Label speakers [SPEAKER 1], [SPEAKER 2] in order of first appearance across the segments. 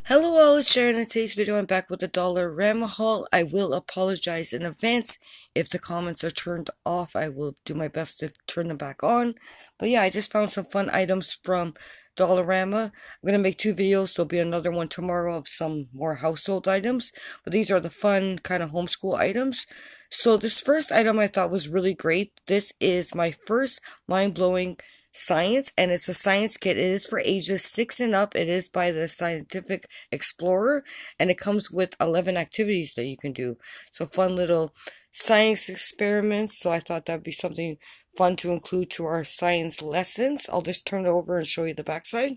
[SPEAKER 1] Hello all, it's Sharon. In today's video I'm back with the Dollarama haul. I will apologize in advance if the comments are turned off. I will do my best to turn them back on. But yeah, I just found some fun items from Dollarama. I'm going to make two videos. There'll be another one tomorrow of some more household items. But these are the fun kind of homeschool items. So this first item I thought was really great. This is my first mind-blowing science, and it's a science kit. It is for ages 6 and up. It is by the Scientific Explorer, and it comes with 11 activities that you can do. So fun little science experiments. So I thought that'd be something fun to include to our science lessons. I'll just turn it over and show you the backside.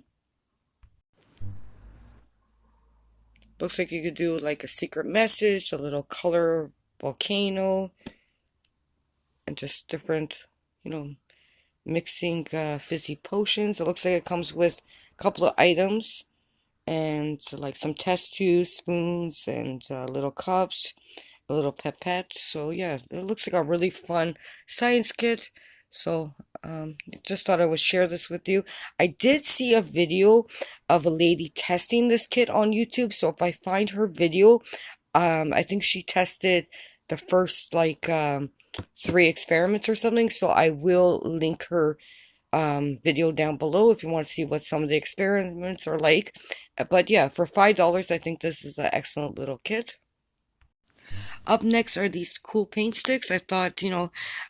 [SPEAKER 1] Looks like you could do like a secret message, a little color volcano, and just different, mixing fizzy potions. It looks like it comes with a couple of items and like some test tubes, spoons, and little cups, a little pipette. So yeah, it looks like a really fun science kit. So just thought I would share this with you. I did see a video of a lady testing this kit on YouTube. So if I find her video, I think she tested the first like 3 experiments or something. So I will link her video down below if you want to see what some of the experiments are like. But yeah, for $5, I think this is an excellent little kit. Up next are these cool paint sticks. I thought,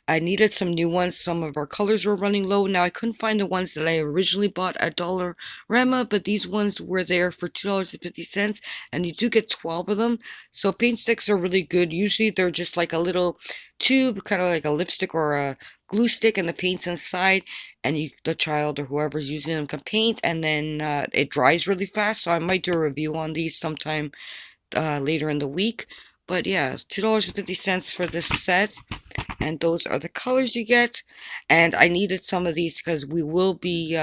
[SPEAKER 1] I needed some new ones. Some of our colors were running low. Now, I couldn't find the ones that I originally bought at Dollarama, but these ones were there for $2.50, and you do get 12 of them. So paint sticks are really good. Usually, they're just like a little tube, kind of like a lipstick or a glue stick, and the paint's inside, and the child or whoever's using them can paint, and then it dries really fast. So I might do a review on these sometime later in the week. But yeah, $2.50 for this set, and those are the colors you get. And I needed some of these because we will be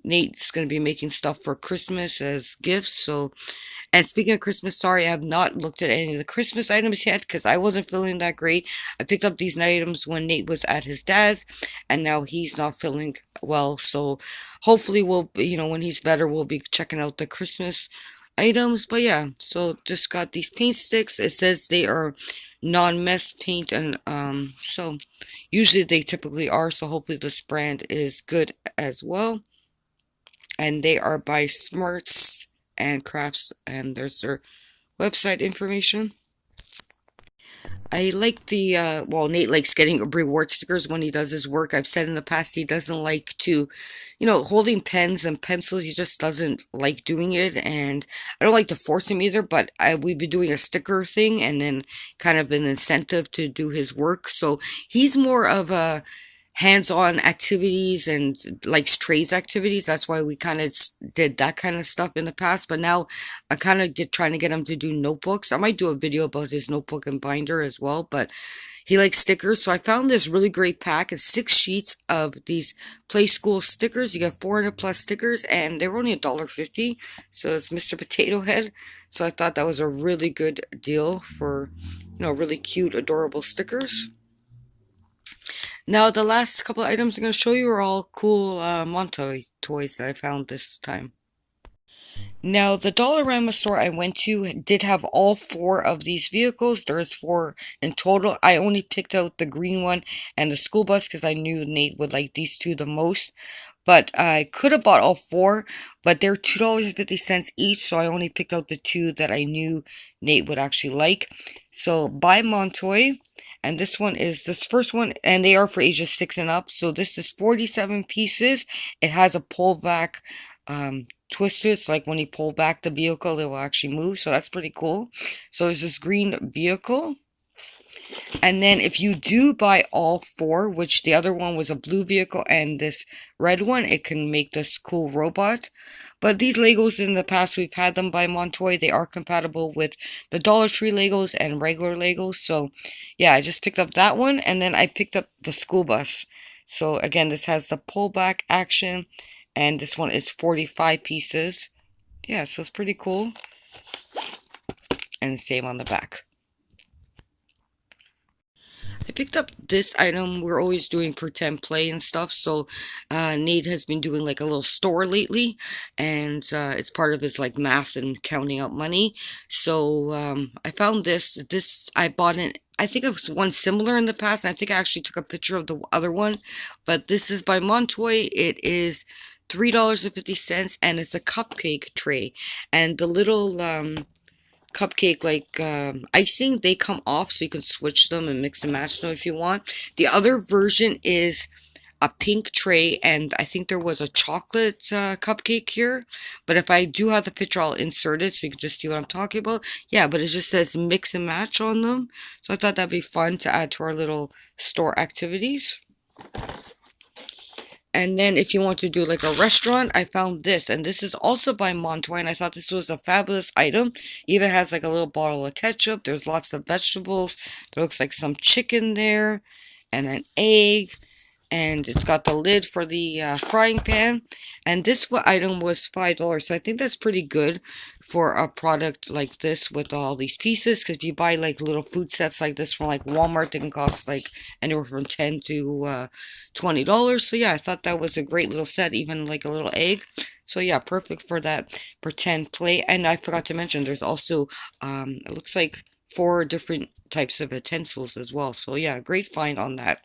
[SPEAKER 1] Nate's going to be making stuff for Christmas as gifts. So, and speaking of Christmas, sorry, I have not looked at any of the Christmas items yet because I wasn't feeling that great. I picked up these items when Nate was at his dad's, and now he's not feeling well. So hopefully we'll, when he's better, we'll be checking out the Christmas items. But yeah, so just got these paint sticks. It says they are non-mess paint, and so usually they typically are, so hopefully this brand is good as well. And they are by Smarts and Crafts, and there's their website information. I like well, Nate likes getting reward stickers when he does his work. I've said in the past he doesn't like to, holding pens and pencils, he just doesn't like doing it. And I don't like to force him either, but we've been doing a sticker thing and then kind of an incentive to do his work. So he's more of a hands-on activities and likes trades activities. That's why we kind of did that kind of stuff in the past. But now I kind of trying to get him to do notebooks. I might do a video about his notebook and binder as well, but he likes stickers. So I found this really great pack. It's 6 sheets of these Play School stickers. You get 400 plus stickers, and they were only $1.50. So it's Mr. Potato Head. So I thought that was a really good deal for, really cute, adorable stickers. Now, the last couple of items I'm going to show you are all cool Montoy toys that I found this time. Now, the Dollarama store I went to did have all 4 of these vehicles. There's 4 in total. I only picked out the green one and the school bus because I knew Nate would like these 2 the most. But I could have bought all 4, but they're $2.50 each, so I only picked out the 2 that I knew Nate would actually like. So, by Montoy. And this first one, and they are for ages 6 and up. So this is 47 pieces. It has a pull back twist to it. So like when you pull back the vehicle, it will actually move. So that's pretty cool. So there's this green vehicle. And then if you do buy all 4, which the other one was a blue vehicle and this red one, it can make this cool robot. But these Legos in the past, we've had them by Montoy. They are compatible with the Dollar Tree Legos and regular Legos. So yeah, I just picked up that one, and then I picked up the school bus. So again, this has the pullback action, and this one is 45 pieces. Yeah, so it's pretty cool. And same on the back. I picked up this item. We're always doing pretend play and stuff. So Nate has been doing like a little store lately, and it's part of his like math and counting out money. So I found this. This I bought it. I think it was one similar in the past. And I think I actually took a picture of the other one, but this is by Montoy. It is $3.50, and it's a cupcake tray, and the little cupcake like icing, they come off, so you can switch them and mix and match them if you want. The other version is a pink tray, and I think there was a chocolate cupcake here, but if I do have the picture, I'll insert it so you can just see what I'm talking about. Yeah, but it just says mix and match on them, so I thought that'd be fun to add to our little store activities. And then if you want to do like a restaurant, I found this. And this is also by Montoy. And I thought this was a fabulous item. Even has like a little bottle of ketchup. There's lots of vegetables. There looks like some chicken there. And an egg. And it's got the lid for the frying pan. And this item was $5. So I think that's pretty good for a product like this with all these pieces. Because if you buy like little food sets like this from like Walmart, they can cost like anywhere from $10 to $20. So yeah, I thought that was a great little set, even like a little egg. So yeah, perfect for that pretend play. And I forgot to mention, there's also, it looks like 4 different types of utensils as well. So yeah, great find on that.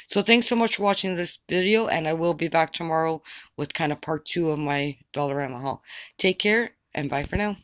[SPEAKER 1] So thanks so much for watching this video, and I will be back tomorrow with kind of part 2 of my Dollarama haul. Take care, and bye for now.